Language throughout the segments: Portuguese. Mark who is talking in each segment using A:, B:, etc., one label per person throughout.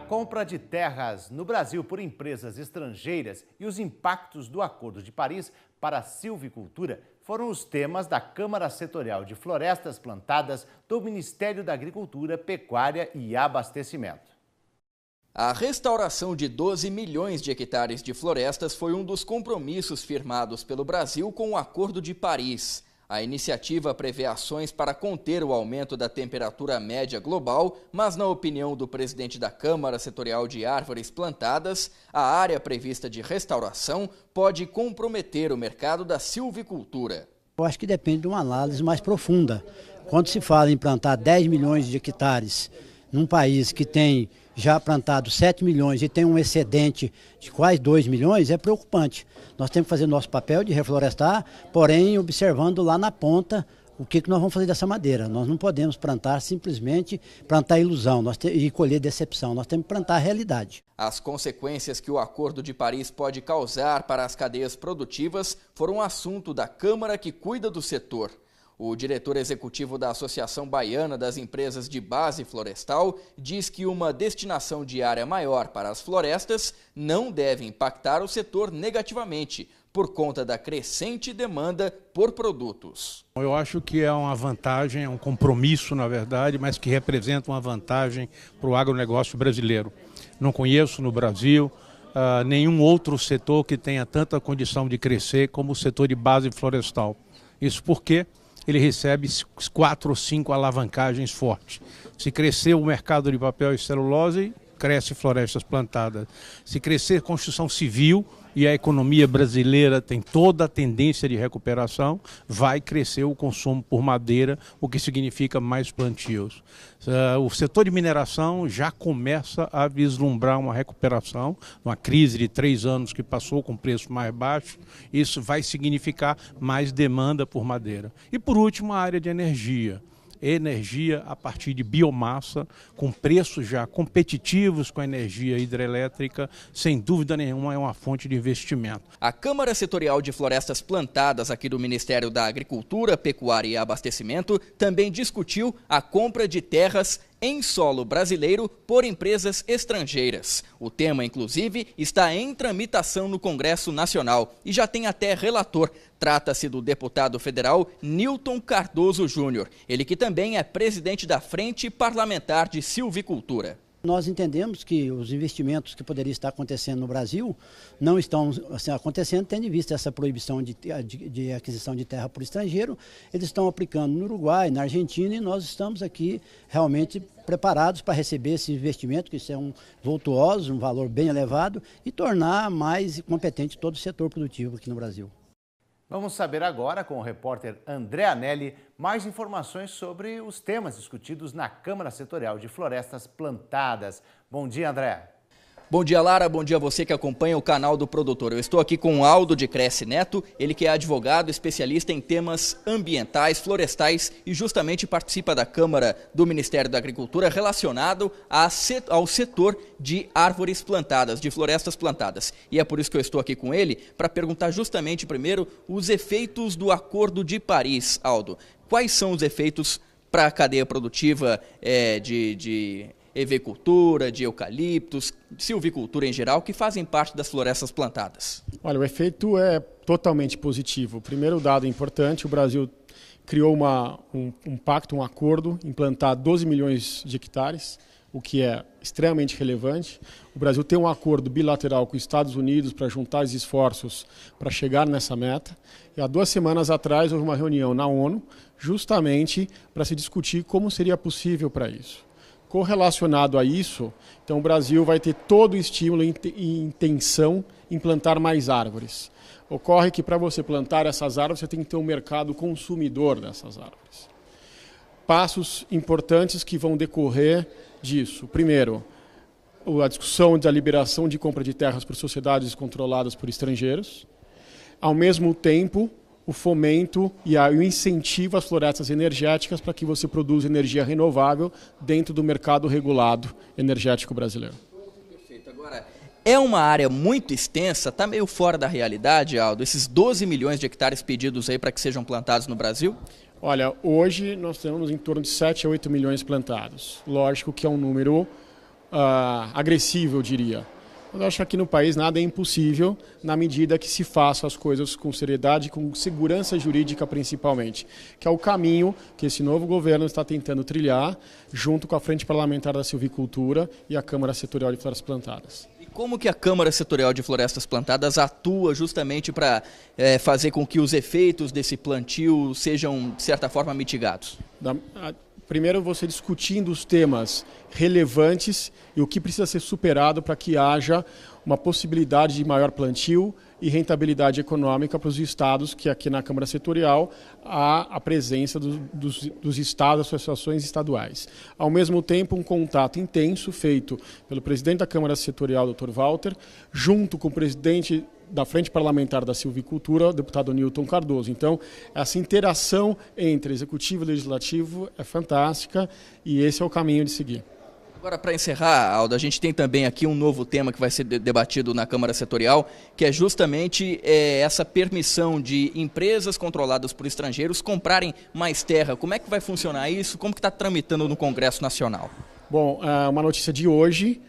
A: compra de terras no Brasil por empresas estrangeiras e os impactos do Acordo de Paris para a silvicultura foram os temas da Câmara Setorial de Florestas Plantadas do Ministério da Agricultura, Pecuária e Abastecimento.
B: A restauração de 12 milhões de hectares de florestas foi um dos compromissos firmados pelo Brasil com o Acordo de Paris. A iniciativa prevê ações para conter o aumento da temperatura média global, mas na opinião do presidente da Câmara Setorial de Árvores Plantadas, a área prevista de restauração pode comprometer o mercado da silvicultura.
C: Eu acho que depende de uma análise mais profunda. Quando se fala em plantar 10 milhões de hectares num país que tem já plantado 7 milhões e tem um excedente de quase 2 milhões, é preocupante. Nós temos que fazer nosso papel de reflorestar, porém observando lá na ponta o que nós vamos fazer dessa madeira. Nós não podemos plantar simplesmente plantar ilusão e colher decepção, nós temos que plantar a realidade.
B: As consequências que o Acordo de Paris pode causar para as cadeias produtivas foram assunto da Câmara que cuida do setor. O diretor executivo da Associação Baiana das Empresas de Base Florestal diz que uma destinação de área maior para as florestas não deve impactar o setor negativamente, por conta da crescente demanda por produtos.
D: Eu acho que é uma vantagem, é um compromisso, na verdade, mas que representa uma vantagem para o agronegócio brasileiro. Não conheço no Brasil nenhum outro setor que tenha tanta condição de crescer como o setor de base florestal. Isso porque ele recebe 4 ou 5 alavancagens fortes. Se crescer o mercado de papel e celulose, cresce florestas plantadas. Se crescer construção civil e a economia brasileira tem toda a tendência de recuperação, vai crescer o consumo por madeira, o que significa mais plantios. O setor de mineração já começa a vislumbrar uma recuperação, uma crise de 3 anos que passou com preço mais baixo, isso vai significar mais demanda por madeira. E por último, a área de energia. Energia a partir de biomassa, com preços já competitivos com a energia hidrelétrica, sem dúvida nenhuma é uma fonte de investimento.
B: A Câmara Setorial de Florestas Plantadas aqui do Ministério da Agricultura, Pecuária e Abastecimento também discutiu a compra de terras em solo brasileiro por empresas estrangeiras. O tema, inclusive, está em tramitação no Congresso Nacional e já tem até relator. Trata-se do deputado federal Nilton Cardoso Júnior, ele que também é presidente da Frente Parlamentar de Silvicultura.
C: Nós entendemos que os investimentos que poderiam estar acontecendo no Brasil não estão acontecendo, tendo em vista essa proibição de aquisição de terra por estrangeiro. Eles estão aplicando no Uruguai, na Argentina, e nós estamos aqui realmente preparados para receber esse investimento, que isso é um vultuoso, um valor bem elevado, e tornar mais competente todo o setor produtivo aqui no Brasil.
A: Vamos saber agora, com o repórter André Anelli, mais informações sobre os temas discutidos na Câmara Setorial de Florestas Plantadas. Bom dia, André.
B: Bom dia, Lara. Bom dia a você que acompanha o canal do produtor. Eu estou aqui com o Aldo de Cresce Neto, ele que é advogado, especialista em temas ambientais, florestais e justamente participa da Câmara do Ministério da Agricultura relacionado ao setor de árvores plantadas, de florestas plantadas. E é por isso que eu estou aqui com ele, para perguntar justamente primeiro os efeitos do Acordo de Paris, Aldo. Quais são os efeitos para a cadeia produtiva de evicultura, de eucaliptos, silvicultura em geral, que fazem parte das florestas plantadas?
E: Olha, o efeito é totalmente positivo. O primeiro dado importante, o Brasil criou um pacto, um acordo, em plantar 12 milhões de hectares, o que é extremamente relevante. O Brasil tem um acordo bilateral com os Estados Unidos para juntar os esforços para chegar nessa meta. E há 2 semanas atrás houve uma reunião na ONU, justamente para se discutir como seria possível para isso. Correlacionado a isso, então o Brasil vai ter todo o estímulo e intenção em plantar mais árvores. Ocorre que para você plantar essas árvores, você tem que ter um mercado consumidor dessas árvores. Passos importantes que vão decorrer disso. Primeiro, a discussão da liberação de compra de terras por sociedades controladas por estrangeiros. Ao mesmo tempo, o fomento e o incentivo às florestas energéticas para que você produza energia renovável dentro do mercado regulado energético brasileiro.
B: Perfeito. Agora, é uma área muito extensa, está meio fora da realidade, Aldo, esses 12 milhões de hectares pedidos aí para que sejam plantados no Brasil?
E: Olha, hoje nós temos em torno de 7 a 8 milhões plantados. Lógico que é um número agressivo, eu diria. Eu acho que aqui no país nada é impossível na medida que se faça as coisas com seriedade, com segurança jurídica principalmente, que é o caminho que esse novo governo está tentando trilhar junto com a Frente Parlamentar da Silvicultura e a Câmara Setorial de Florestas Plantadas.
B: E como que a Câmara Setorial de Florestas Plantadas atua justamente para fazer com que os efeitos desse plantio sejam, de certa forma, mitigados?
E: Primeiro, você discutindo os temas relevantes e o que precisa ser superado para que haja uma possibilidade de maior plantio e rentabilidade econômica para os estados, que aqui na Câmara Setorial há a presença dos estados, associações estaduais. Ao mesmo tempo, um contato intenso feito pelo presidente da Câmara Setorial, Dr. Walter, junto com o presidente da Frente Parlamentar da Silvicultura, o deputado Newton Cardoso. Então, essa interação entre executivo e legislativo é fantástica e esse é o caminho de seguir.
B: Agora, para encerrar, Aldo, a gente tem também aqui um novo tema que vai ser debatido na Câmara Setorial, que é justamente essa permissão de empresas controladas por estrangeiros comprarem mais terra. Como é que vai funcionar isso? Como que está tramitando no Congresso Nacional?
E: Bom, uma notícia de hoje,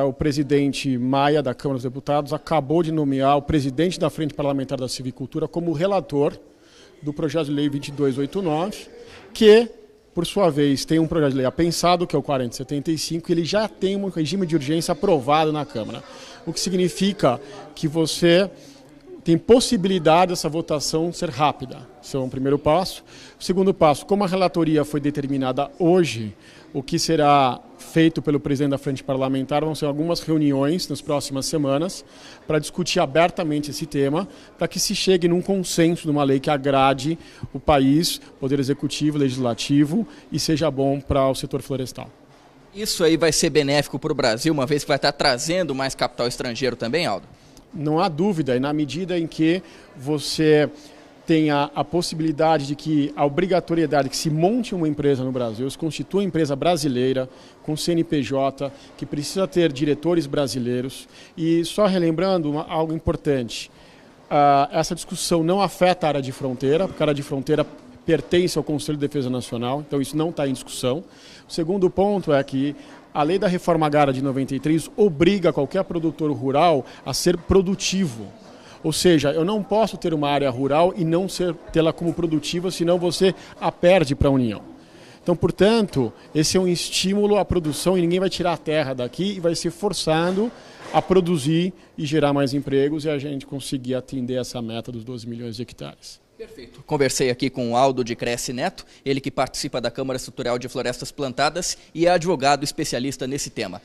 E: o presidente Maia, da Câmara dos Deputados, acabou de nomear o presidente da Frente Parlamentar da Silvicultura como relator do projeto de lei 2289, que, por sua vez, tem um projeto de lei apensado, que é o 4075, e ele já tem um regime de urgência aprovado na Câmara, o que significa que você tem possibilidade dessa votação ser rápida. Esse é um primeiro passo. O segundo passo, como a relatoria foi determinada hoje, o que será feito pelo presidente da Frente Parlamentar vão ser algumas reuniões nas próximas semanas para discutir abertamente esse tema, para que se chegue num consenso de uma lei que agrade o país, Poder Executivo, Legislativo e seja bom para o setor florestal.
B: Isso aí vai ser benéfico para o Brasil, uma vez que vai estar trazendo mais capital estrangeiro também, Aldo?
E: Não há dúvida, e na medida em que você tenha a possibilidade de que a obrigatoriedade que se monte uma empresa no Brasil, se constitua uma empresa brasileira, com CNPJ, que precisa ter diretores brasileiros. E só relembrando algo importante, essa discussão não afeta a área de fronteira, porque a área de fronteira pertence ao Conselho de Defesa Nacional, então isso não está em discussão. O segundo ponto é que a lei da reforma agrária de 93 obriga qualquer produtor rural a ser produtivo. Ou seja, eu não posso ter uma área rural e não tê-la como produtiva, senão você a perde para a União. Então, portanto, esse é um estímulo à produção e ninguém vai tirar a terra daqui e vai ser forçado a produzir e gerar mais empregos e a gente conseguir atender essa meta dos 12 milhões de hectares.
B: Perfeito. Conversei aqui com o Aldo de Cresce Neto, ele que participa da Câmara Setorial de Florestas Plantadas e é advogado especialista nesse tema.